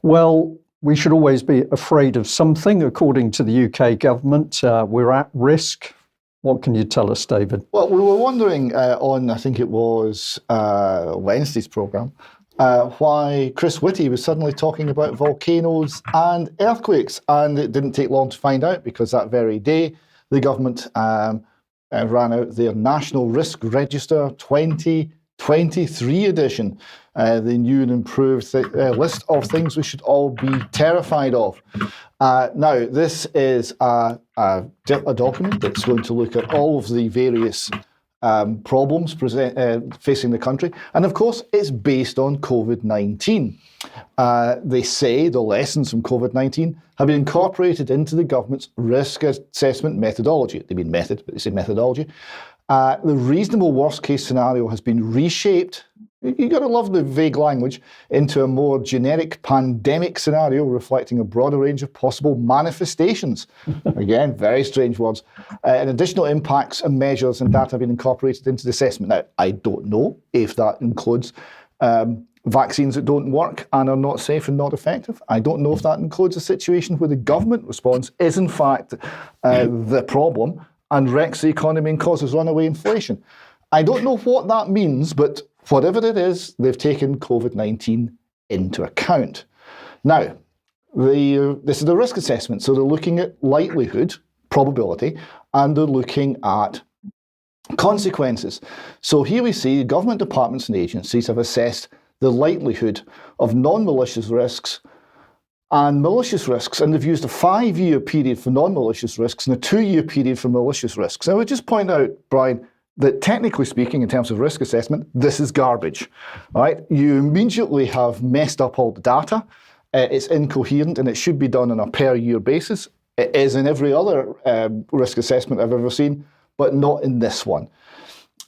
Well, we should always be afraid of something. According to the UK government, we're at risk. What can you tell us, David? Well, we were wondering on, I think it was Wednesday's programme, why Chris Whitty was suddenly talking about volcanoes and earthquakes. And it didn't take long to find out, because that very day, the government ran out their National Risk Register 2023 edition, the new and improved list of things we should all be terrified of. Now, this is a document that's going to look at all of the various problems facing the country. And of course, it's based on COVID-19. They say the lessons from COVID-19 have been incorporated into the government's risk assessment methodology. They mean method, but they say methodology. The reasonable worst case scenario has been reshaped, you've got to love the vague language, into a more generic pandemic scenario reflecting a broader range of possible manifestations. Again, very strange words. And additional impacts and measures and data have been incorporated into the assessment. Now, I don't know if that includes vaccines that don't work and are not safe and not effective. I don't know if that includes a situation where the government response is in fact the problem and wrecks the economy and causes runaway inflation. I don't know what that means, but whatever it is, they've taken COVID-19 into account. Now, this is the risk assessment, so they're looking at likelihood, probability, and they're looking at consequences. So here we see government departments and agencies have assessed the likelihood of non-malicious risks and malicious risks, and they've used a 5-year period for non-malicious risks and a 2-year period for malicious risks. Now, I would just point out, Brian, that technically speaking, in terms of risk assessment, this is garbage, right? You immediately have messed up all the data. It's incoherent, and it should be done on a per-year basis. It is in every other risk assessment I've ever seen, but not in this one.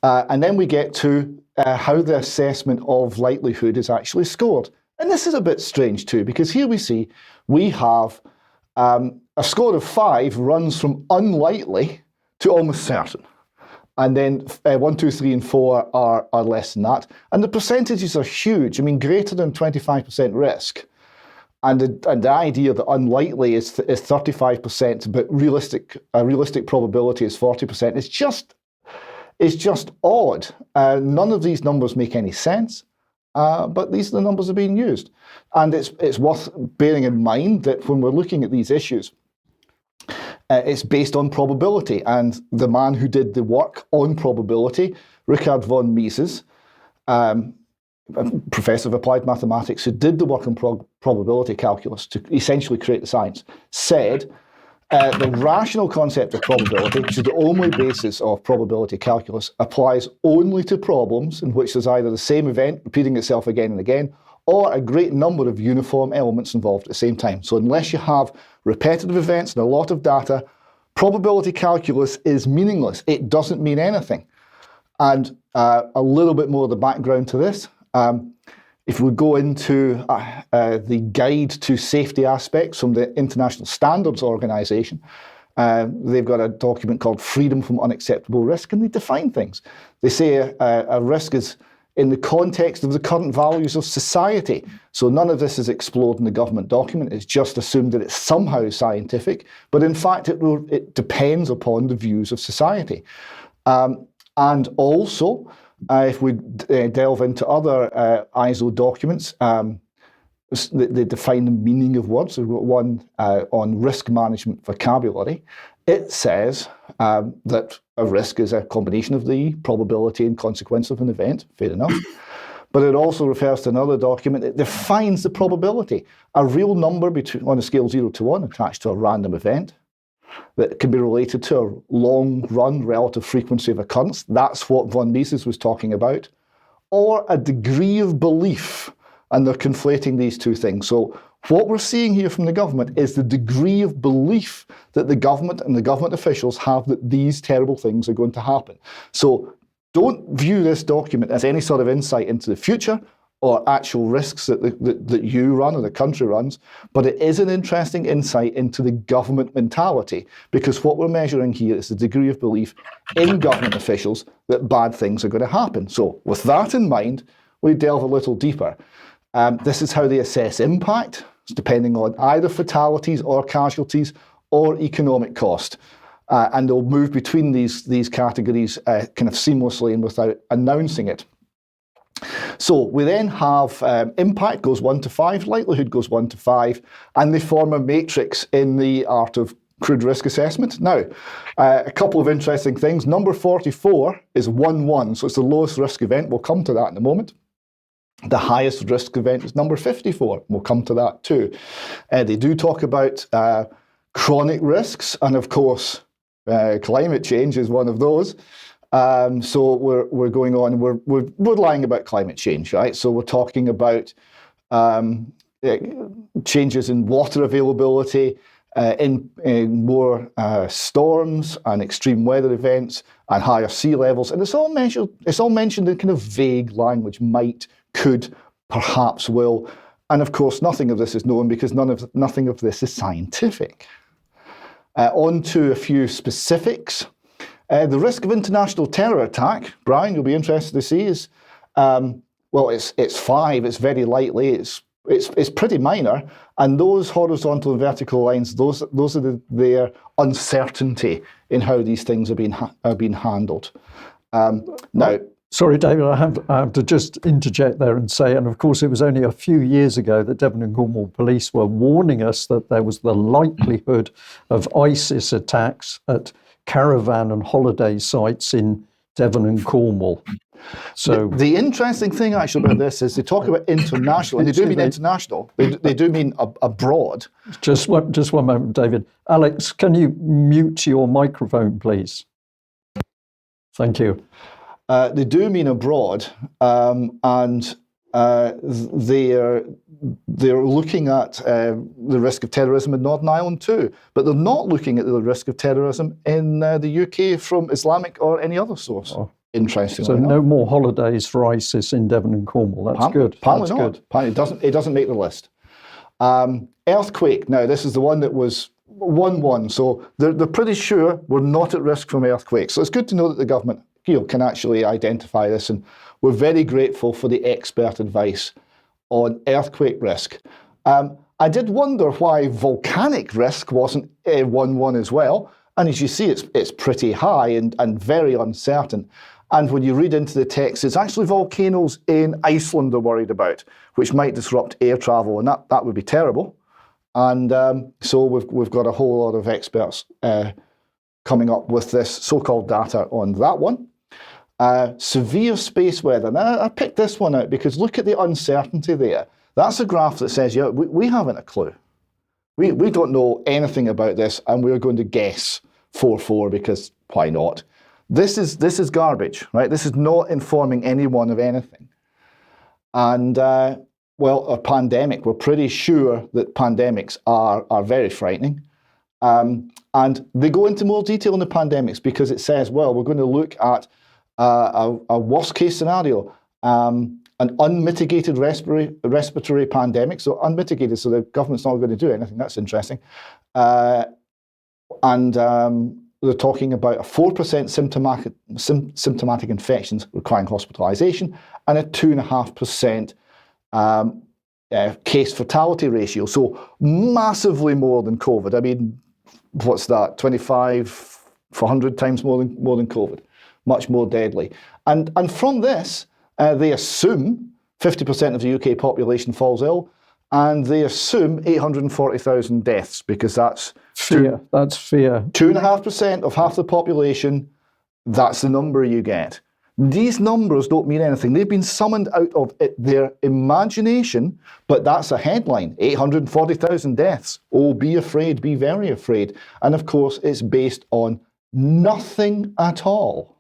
And then we get to how the assessment of likelihood is actually scored. And this is a bit strange too, because here we see we have a score of 5 runs from unlikely to almost certain. And then 1, 2, 3, and 4 are less than that. And the percentages are huge. I mean, greater than 25% risk. And the idea that unlikely is 35%, but realistic probability is 40%. It's just odd. None of these numbers make any sense, but these are the numbers that are being used. And it's worth bearing in mind that when we're looking at these issues, it's based on probability. And the man who did the work on probability, Richard von Mises, professor of applied mathematics, who did the work on probability calculus to essentially create the science, said the rational concept of probability, which is the only basis of probability calculus, applies only to problems in which there's either the same event repeating itself again and again, or a great number of uniform elements involved at the same time. So unless you have repetitive events and a lot of data, probability calculus is meaningless. It doesn't mean anything. And a little bit more of the background to this. If we go into the guide to safety aspects from the International Standards Organization, they've got a document called Freedom from Unacceptable Risk, and they define things. They say a risk is in the context of the current values of society. So none of this is explored in the government document. It's just assumed that it's somehow scientific, but in fact it depends upon the views of society. And also, if we delve into other ISO documents, they define the meaning of words. We've got one on risk management vocabulary. It says that a risk is a combination of the probability and consequence of an event. Fair enough. But it also refers to another document. It defines the probability, a real number on a scale 0 to 1 attached to a random event that can be related to a long-run relative frequency of occurrence. That's what von Mises was talking about. Or a degree of belief, and they're conflating these two things. So what we're seeing here from the government is the degree of belief that the government and the government officials have that these terrible things are going to happen. So don't view this document as any sort of insight into the future or actual risks that you run or the country runs, but it is an interesting insight into the government mentality, because what we're measuring here is the degree of belief in government officials that bad things are going to happen. So with that in mind, we delve a little deeper. This is how they assess impact. depending on either fatalities or casualties or economic cost. And they'll move between these categories kind of seamlessly and without announcing it. So we then have impact goes 1 to 5, likelihood goes 1 to 5, and they form a matrix in the art of crude risk assessment. Now, a couple of interesting things. Number 44 is 1-1, so it's the lowest risk event. We'll come to that in a moment. The highest risk event is number 54. We'll come to that too. They do talk about chronic risks, and of course, climate change is one of those. So we're going on. We're lying about climate change, right? So we're talking about changes in water availability, in more storms and extreme weather events and higher sea levels, and it's all mentioned in kind of vague language: might, could, perhaps will, and of course nothing of this is known because nothing of this is scientific. On to a few specifics. The risk of international terror attack, Brian, you'll be interested to see, is it's 5. It's very lightly. It's pretty minor, and those horizontal and vertical lines, those are their uncertainty in how these things are being handled. Now, sorry, David, I have to just interject there and say, and of course it was only a few years ago that Devon and Cornwall police were warning us that there was the likelihood of ISIS attacks at caravan and holiday sites in Devon and Cornwall. So the interesting thing actually about this is they talk about international, and they do mean international. They do mean abroad. Just one moment, David. Alex, can you mute your microphone, please? Thank you. They do mean abroad, and they're looking at the risk of terrorism in Northern Ireland too, but they're not looking at the risk of terrorism in the UK from Islamic or any other source. Oh. Interesting. So no more holidays for ISIS in Devon and Cornwall. That's good. Apparently not. Good. Apparently it doesn't make the list. Earthquake. Now this is the one that was 1-1. So they're pretty sure we're not at risk from earthquakes. So it's good to know that the government can actually identify this, and we're very grateful for the expert advice on earthquake risk. I did wonder why volcanic risk wasn't 1-1 as well, and as you see, it's pretty high and very uncertain. And when you read into the text, it's actually volcanoes in Iceland they're worried about, which might disrupt air travel, and that would be terrible. And so we've got a whole lot of experts coming up with this so-called data on that one. Severe space weather. Now, I picked this one out because look at the uncertainty there. That's a graph that says, yeah, we haven't a clue. We don't know anything about this, and we're going to guess 4-4 because why not? This is garbage, right? This is not informing anyone of anything. And a pandemic. We're pretty sure that pandemics are very frightening. And they go into more detail in the pandemics because it says, well, we're going to look at a worst case scenario, an unmitigated respiratory pandemic. So unmitigated, so the government's not going to do anything. That's interesting. They're talking about a 4% symptomatic infections requiring hospitalisation and a 2.5% case fatality ratio. So massively more than COVID. I mean, what's that? 25 for 100 times more than COVID. Much more deadly. And from this, they assume 50% of the UK population falls ill, and they assume 840,000 deaths because that's fear. That's fear. 2.5% of half the population. That's the number you get. These numbers don't mean anything. They've been summoned out of their imagination, but that's a headline: 840,000 deaths. Oh, be afraid, be very afraid. And of course, it's based on nothing at all.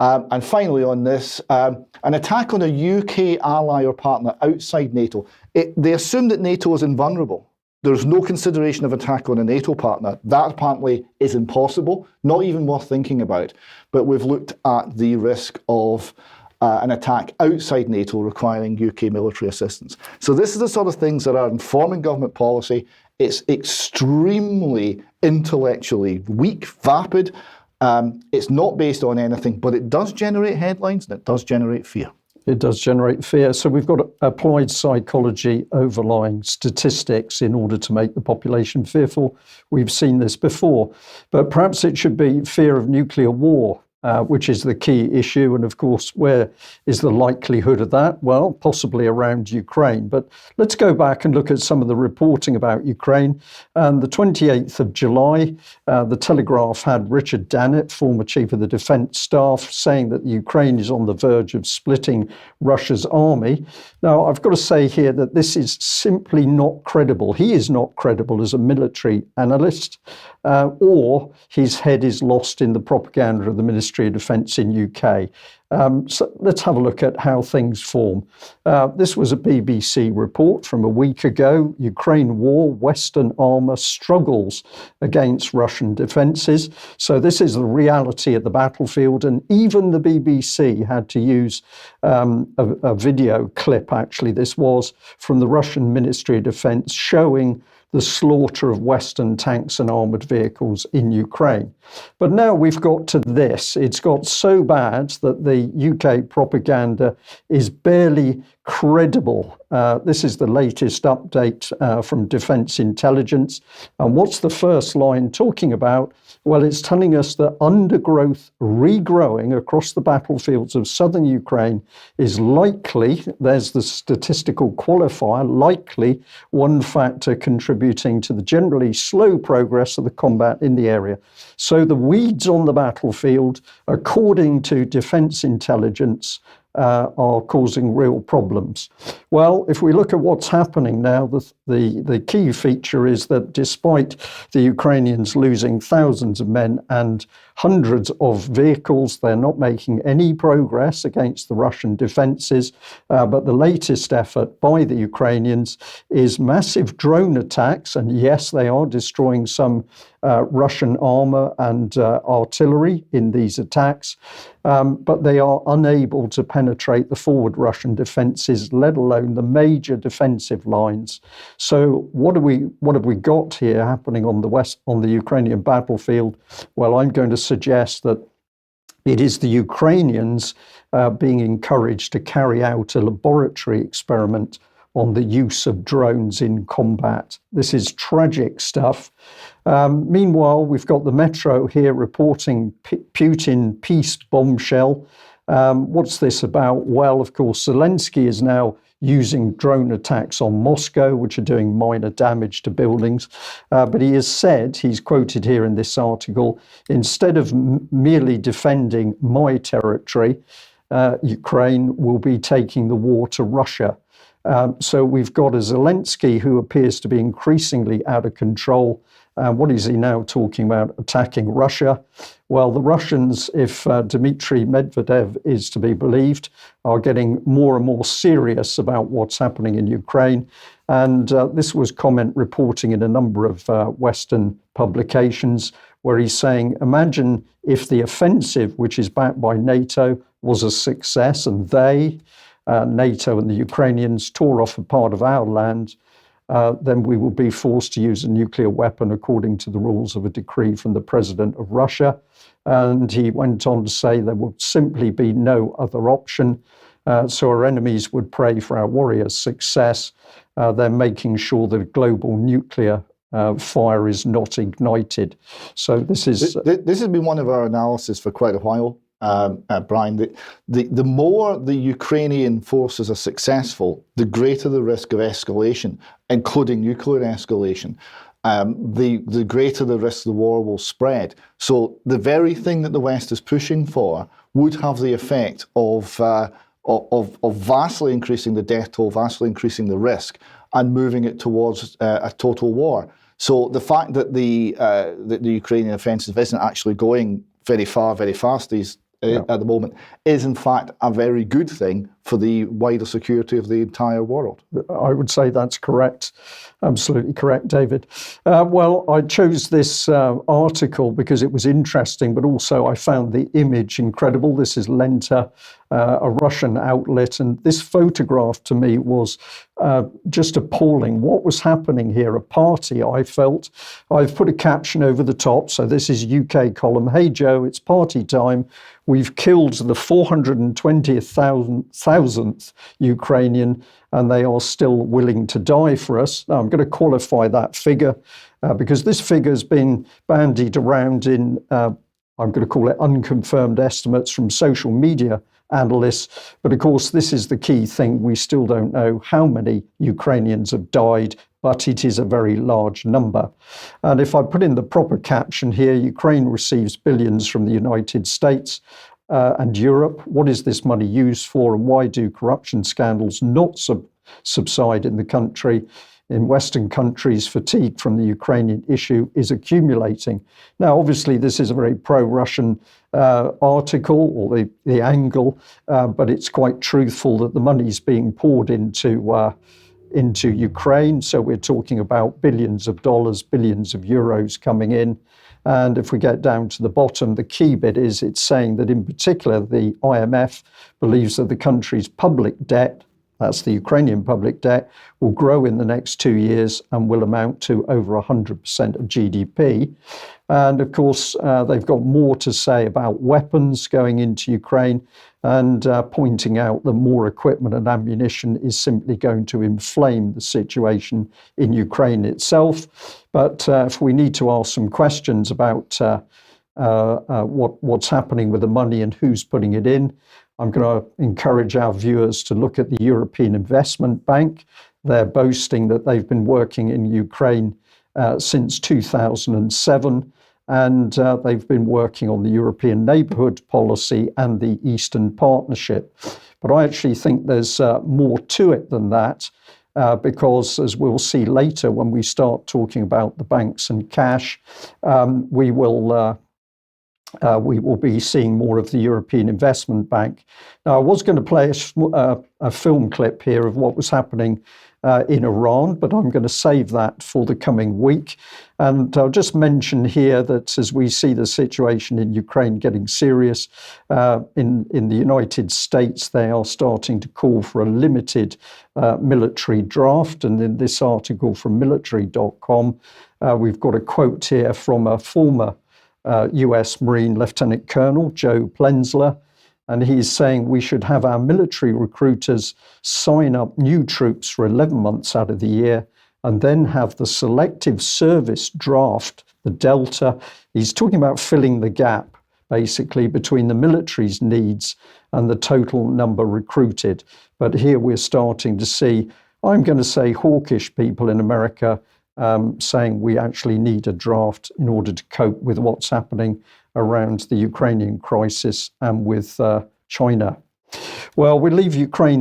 And finally on this, an attack on a UK ally or partner outside NATO. They assume that NATO is invulnerable. There's no consideration of attack on a NATO partner. That apparently is impossible, not even worth thinking about. But we've looked at the risk of an attack outside NATO requiring UK military assistance. So this is the sort of things that are informing government policy. It's extremely intellectually weak, vapid. It's not based on anything, but it does generate headlines and it does generate fear. It does generate fear. So we've got applied psychology overlying statistics in order to make the population fearful. We've seen this before. But perhaps it should be fear of nuclear war, which is the key issue. And of course, where is the likelihood of that? Well, possibly around Ukraine. But let's go back and look at some of the reporting about Ukraine. The 28th of July, the Telegraph had Richard Dannett, former chief of the defense staff, saying that Ukraine is on the verge of splitting Russia's army. Now, I've got to say here that this is simply not credible. He is not credible as a military analyst, or his head is lost in the propaganda of the Ministry of Defence in UK. So let's have a look at how things form. This was a BBC report from a week ago. Ukraine war, Western armour struggles against Russian defences. So this is the reality at the battlefield. And even the BBC had to use a video clip, actually. This was from the Russian Ministry of Defence showing the slaughter of Western tanks and armoured vehicles in Ukraine. But now we've got to this. It's got so bad that the UK propaganda is barely credible. This is the latest update from Defence Intelligence. And what's the first line talking about? Well, it's telling us that undergrowth regrowing across the battlefields of southern Ukraine is likely, there's the statistical qualifier, likely one factor contributing to the generally slow progress of the combat in the area. So the weeds on the battlefield, according to Defence Intelligence, are causing real problems. Well, if we look at what's happening now, the key feature is that despite the Ukrainians losing thousands of men and hundreds of vehicles, they're not making any progress against the Russian defences. But the latest effort by the Ukrainians is massive drone attacks. And yes, they are destroying some Russian armour and artillery in these attacks. But they are unable to penetrate the forward Russian defences, let alone the major defensive lines. So what have we got here happening on the Ukrainian battlefield? Well, I'm going to suggest that it is the Ukrainians being encouraged to carry out a laboratory experiment on the use of drones in combat. This is tragic stuff. Meanwhile, we've got the Metro here reporting Putin peace bombshell. What's this about? Well, of course, Zelensky is now using drone attacks on Moscow, which are doing minor damage to buildings. But he has said, he's quoted here in this article, instead of merely defending my territory, Ukraine will be taking the war to Russia. So we've got a Zelensky who appears to be increasingly out of control. What is he now talking about? Attacking Russia. Well, the Russians, if Dmitry Medvedev is to be believed, are getting more and more serious about what's happening in Ukraine. And this was comment reporting in a number of Western publications where he's saying, imagine if the offensive, which is backed by NATO, was a success and NATO and the Ukrainians tore off a part of our land, then we will be forced to use a nuclear weapon according to the rules of a decree from the president of Russia. And he went on to say there would simply be no other option. So our enemies would pray for our warriors' success. They're making sure that global nuclear fire is not ignited. So this has been one of our analysis for quite a while. Brian, the more the Ukrainian forces are successful, the greater the risk of escalation, including nuclear escalation. The greater the risk the war will spread. So the very thing that the West is pushing for would have the effect of vastly increasing the death toll, vastly increasing the risk, and moving it towards a total war. So the fact that the Ukrainian offensive isn't actually going very far, very fast at the moment is in fact a very good thing for the wider security of the entire world. I would say that's correct. Absolutely correct, David. Well, I chose this article because it was interesting, but also I found the image incredible. This is Lenta a Russian outlet. And this photograph to me was just appalling. What was happening here? A party, I felt. I've put a caption over the top. So this is UK column. Hey, Joe, it's party time. We've killed the 420,000th Ukrainian, and they are still willing to die for us. Now, I'm going to qualify that figure because this figure has been bandied around in, I'm going to call it unconfirmed estimates from social media analysts. But of course, this is the key thing. We still don't know how many Ukrainians have died, but it is a very large number. And if I put in the proper caption here, Ukraine receives billions from the United States and Europe. What is this money used for, and why do corruption scandals not subside in the country? In Western countries, fatigue from the Ukrainian issue is accumulating. Now, obviously, this is a very pro-Russian article, or the angle, but it's quite truthful that the money's being poured into Ukraine. So we're talking about billions of dollars, billions of euros coming in. And if we get down to the bottom, the key bit is it's saying that in particular, the IMF believes that the country's public debt, that's the Ukrainian public debt, will grow in the next 2 years and will amount to over 100% of GDP. And of course, they've got more to say about weapons going into Ukraine, and pointing out that more equipment and ammunition is simply going to inflame the situation in Ukraine itself. But if we need to ask some questions about what's happening with the money and who's putting it in, I'm going to encourage our viewers to look at the European Investment Bank. They're boasting that they've been working in Ukraine since 2007. And they've been working on the European Neighbourhood Policy and the Eastern Partnership. But I actually think there's more to it than that, because as we'll see later when we start talking about the banks and cash, we will be seeing more of the European Investment Bank. Now, I was going to play a film clip here of what was happening in Iran, but I'm going to save that for the coming week. And I'll just mention here that as we see the situation in Ukraine getting serious, in the United States, they are starting to call for a limited military draft. And in this article from military.com, we've got a quote here from a former US Marine Lieutenant Colonel, Joe Plensler. And he's saying we should have our military recruiters sign up new troops for 11 months out of the year, and then have the selective service draft, the delta. He's talking about filling the gap, basically, between the military's needs and the total number recruited. But here we're starting to see, I'm going to say, hawkish people in America saying we actually need a draft in order to cope with what's happening around the Ukrainian crisis and with China. Well, we leave Ukraine